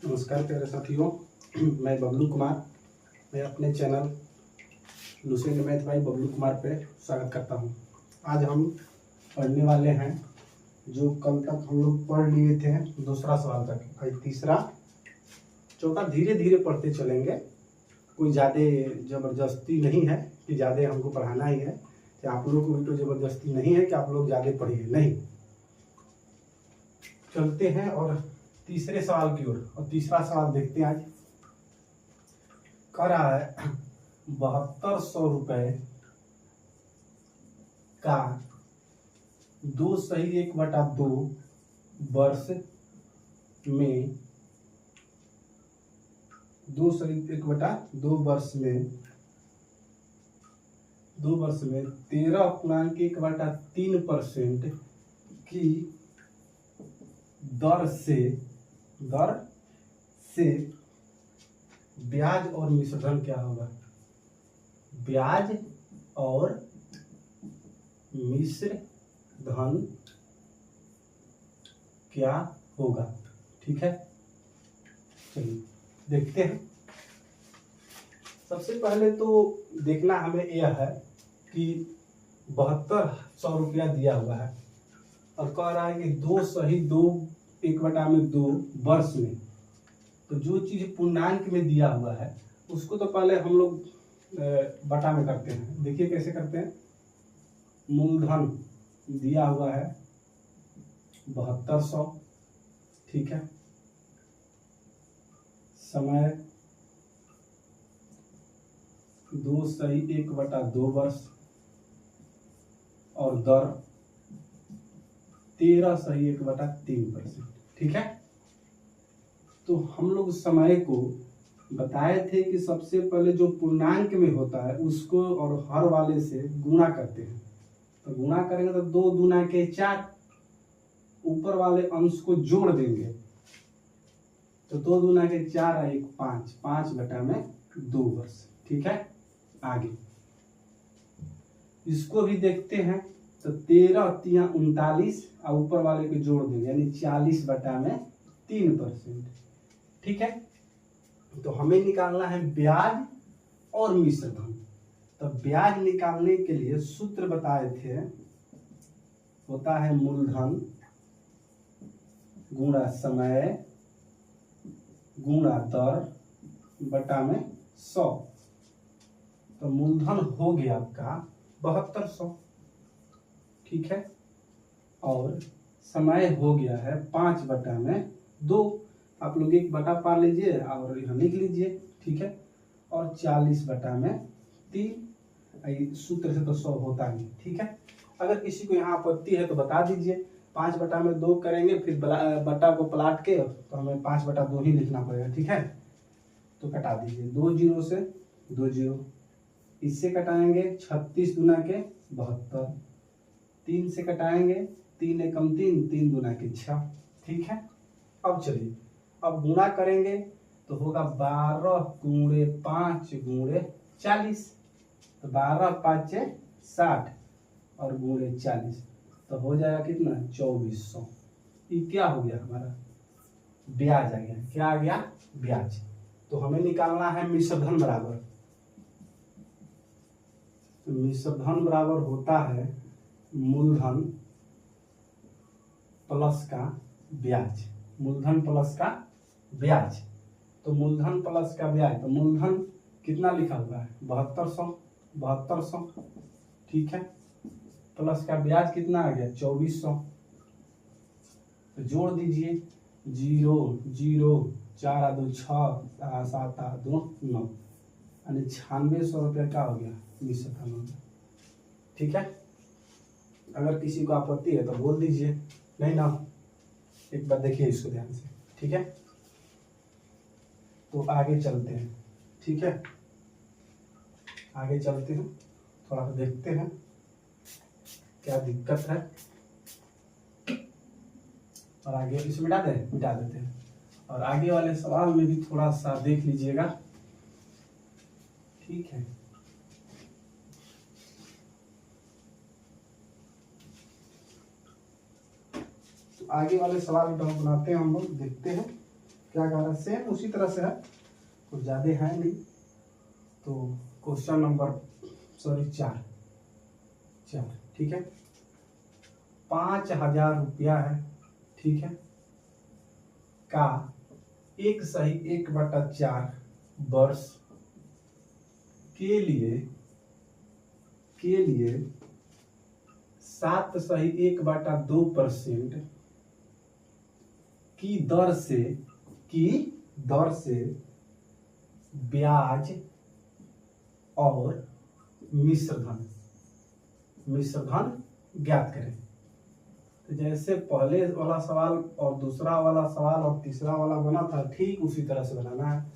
नमस्कार प्यारे साथियों, मैं बबलू कुमार। मैं अपने channel Lucent math by Bablu Kumar पे स्वागत करता हूं। आज हम पढ़ने वाले हैं जो कल तक हम लोग पढ़ लिए थे, दूसरा सवाल तक। आज तीसरा चौथा धीरे धीरे पढ़ते चलेंगे। कोई ज़्यादा ज़बरदस्ती नहीं है कि ज़्यादा हमको पढ़ाना ही है, कि आप लोगों को भी तो ज़बरदस्ती नहीं है कि आप लोग ज़्यादा पढ़िए, नहीं। चलते हैं और तीसरे सवाल की ओर। और तीसरा सवाल देखते हैं। आज कह रहा है 7200 रुपये का 2/1/2 वर्ष में 2/1/2 वर्ष में 13.1/3% की दर से ब्याज और मिश्रधन क्या होगा। ब्याज और मिश्रधन क्या होगा। ठीक है, चलिए देखते हैं। सबसे पहले तो देखना हमें यह है कि 7200 रुपया दिया हुआ है और कह रहा है कि 2/2 वर्ष में। तो जो चीज़ पूर्णांक में दिया हुआ है उसको तो पहले हम लोग बटा में करते हैं। देखिए कैसे करते हैं। मूलधन दिया हुआ है 7200, ठीक है। समय 2/1/2 वर्ष और दर 13/1/3%, ठीक है। तो हम लोग समय को बताए थे कि सबसे पहले जो पूर्णांक में होता है उसको और हर वाले से गुणा करते हैं। तो गुणा करेंगे तो 2 दूना के 4, ऊपर वाले अंश को जोड़ देंगे तो 2 दूना के 4 और 1 5, 5/2 वर्ष, ठीक है। आगे इसको भी देखते हैं तो 13×3 = 39 और ऊपर वाले को जोड़ देंगे यानी 40/3%, ठीक है। तो हमें निकालना है ब्याज और मिश्रधन। तो ब्याज निकालने के लिए सूत्र बताए थे, होता है मूलधन गुणा समय गुणा दर बटा में 100। तो मूलधन हो गया आपका 7200, ठीक है। और समय हो गया है 5/2। आप लोग 1/पा लीजिए और यहाँ लिख लीजिए, ठीक है। और 40/3। सूत्र से तो 100 होता नहीं, ठीक है। अगर किसी को यहाँ आपत्ति है तो बता दीजिए। 5/2 करेंगे फिर बटा को पलट के तो हमें 5/2 ही लिखना पड़ेगा, ठीक है। तो कटा दीजिए 2 0 से 2 0, इससे कटाएंगे 36 दूना के 72, 3 से कटाएंगे 3 एकम 3, 3 दूना के 6, ठीक है। अब चलिए अब गुणा करेंगे तो होगा 12×5×40। तो 12×5 = 60 और गुणे 40 तो हो जाएगा कितना 2400। ये क्या हो गया हमारा ब्याज आ गया। क्या आ गया ब्याज। तो हमें निकालना है मिश्रधन बराबर। तो मिश्रधन बराबर होता है मूलधन प्लस का ब्याज। मूलधन प्लस का ब्याज। तो मूलधन प्लस का ब्याज। तो मूलधन कितना लिखा हुआ है 7200, ठीक है। प्लस का ब्याज कितना आ गया 2400। तो जोड़ दीजिए 0 0, 4 और 2 6, 7 और 2 9, यानी 9600 रुपये का हो गया मिश्रधन हो गया, ठीक है। अगर किसी को आपत्ति है तो बोल दीजिए, नहीं ना। एक बार देखिए इसको ध्यान से, ठीक है। तो आगे चलते हैं, ठीक है। आगे चलते हैं, थोड़ा सा देखते हैं क्या दिक्कत है। और आगे इसे मिटा देते हैं। और आगे वाले सवाल में भी थोड़ा सा देख लीजिएगा, ठीक है। आगे वाले सवाल बनाते हैं हम लोग, देखते हैं। क्या कह रहा है, सेम उसी तरह से है, कुछ ज़्यादा है नहीं। तो क्वेश्चन नंबर 4, ठीक है, 5,000 रुपया है, ठीक है, का 1/4 वर्ष के लिए 7/1/2% की दर से ब्याज और मिश्र धन ज्ञात करें। तो जैसे पहले वाला सवाल और दूसरा वाला सवाल और तीसरा वाला बना था, ठीक उसी तरह से बनाना है।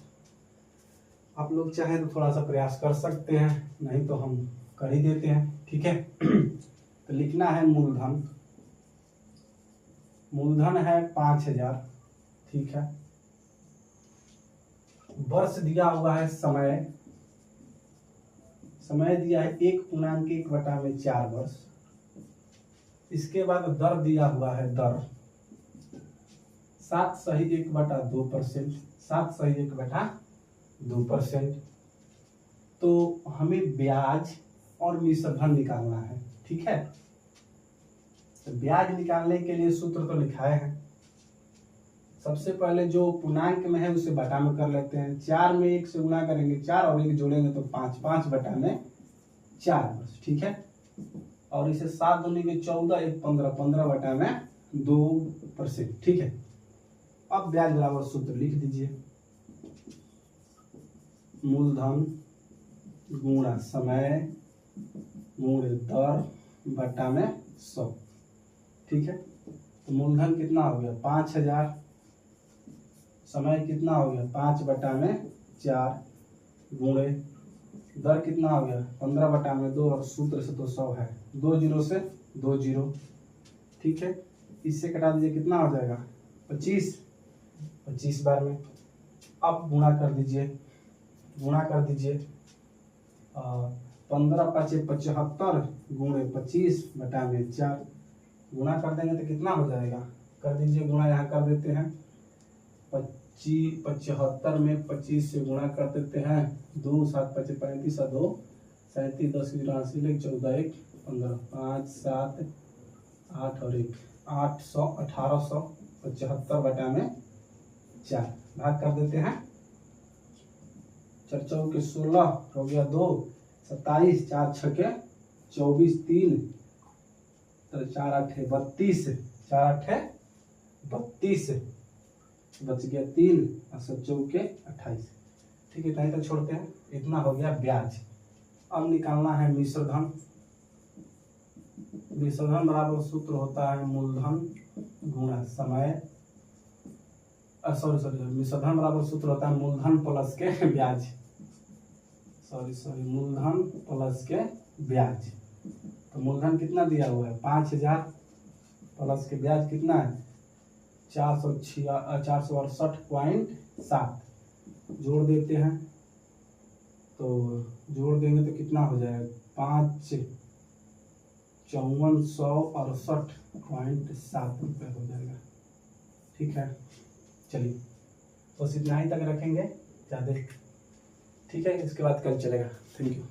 आप लोग चाहे तो थोड़ा सा प्रयास कर सकते हैं, नहीं तो हम कर ही देते हैं, ठीक है। तो लिखना है मूलधन है 5,000, ठीक है। वर्ष दिया हुआ है, समय दिया है 1.1/4 वर्ष। इसके बाद दर दिया हुआ है, दर 7/1/2%, 7/1/2%। तो हमें ब्याज और मिश्र धन निकालना है, ठीक है। तो ब्याज निकालने के लिए सूत्र तो लिखाए हैं। सबसे पहले जो पूर्णांक में है उसे बटा में कर लेते हैं। 4 में 1 से गुणा करेंगे 4 और 1 जोड़ेंगे तो 5, 5/4 वर्ष, ठीक है। और इसे 7 दूनी के 14, 1 15, 15/2%, ठीक है। अब ब्याज बराबर सूत्र लिख दीजिए, मूलधन गुणा समय गुणे दर बटा में 100, ठीक है। तो मूलधन कितना हो गया 5,000, समय कितना हो गया 5/4, गुणे दर कितना हो गया 15/2, और सूत्र से तो 100 है, 2 0 से 2 0, ठीक है। इससे कटा दीजिए, कितना हो जाएगा 25 बार में। अब गुणा कर दीजिए 15×5 = 75, गुणे 25/4 गुणा कर देंगे तो कितना हो जाएगा, कर दीजिए गुणा, यहाँ कर देते हैं 75 में 25 से गुणा कर देते हैं, 2 7 5 35 2 37 10 84 14 1 15 5 7 8 और 1 800 1875/4 भाग कर देते हैं। 4 चौके 16 हो गया, 2 27, 4 छके 24, 3 तो 4 8 32, 4 8 32 बच गया 3 और 7 चौके 28, ठीक है। कहीं तक छोड़ते हैं, इतना हो गया ब्याज। अब निकालना है मिश्र धन। मिश्र धन बराबर सूत्र होता है मूलधन गुणा समय, मिश्र धन बराबर सूत्र होता है मूलधन प्लस के ब्याज, मूलधन प्लस के ब्याज। तो मूलधन कितना दिया हुआ है 5,000, प्लस के ब्याज कितना है 468.7, जोड़ देते हैं। तो जोड़ देंगे तो कितना हो जाएगा 5,5468.7 रुपये हो जाएगा, ठीक है। चलिए बस इतना ही तक रखेंगे ज़्यादा, ठीक है। इसके बाद कल चलेगा। Thank you.